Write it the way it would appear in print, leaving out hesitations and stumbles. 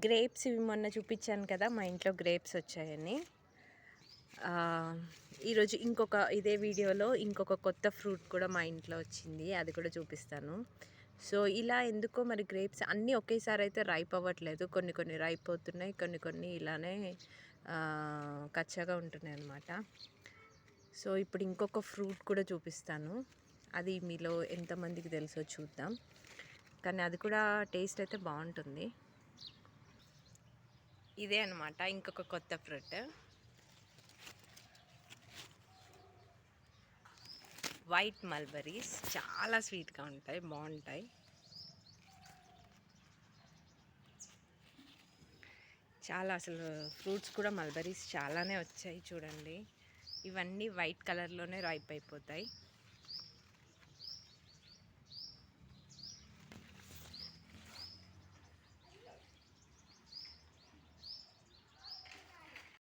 Grapes ఇవి మొన్న చూపించాను కదా, మా ఇంట్లో గ్రేప్స్ వచ్చాయని. ఈరోజు ఇదే వీడియోలో ఇంకొక కొత్త ఫ్రూట్ కూడా మా ఇంట్లో వచ్చింది, అది కూడా చూపిస్తాను. సో ఇలా ఎందుకో మరి గ్రేప్స్ అన్నీ ఒకేసారి అయితే రైప్ అవ్వట్లేదు, కొన్ని కొన్ని రైప్ అవుతున్నాయి, కొన్ని కొన్ని ఇలానే కచ్చగా ఉంటున్నాయి అన్నమాట. సో ఇప్పుడు ఇంకొక ఫ్రూట్ కూడా చూపిస్తాను, అది మీలో ఎంతమందికి తెలుసో చూద్దాం. కానీ అది కూడా టేస్ట్ అయితే బాగుంటుంది. ఇదే అనమాట ఇంకొక కొత్త ఫ్రూట్, వైట్ మల్బరీస్. చాలా స్వీట్గా ఉంటాయి, బాగుంటాయి. చాలా అసలు ఫ్రూట్స్ కూడా మల్బరీస్ చాలానే వచ్చాయి చూడండి. ఇవన్నీ వైట్ కలర్లోనే రైప్ అయిపోతాయి.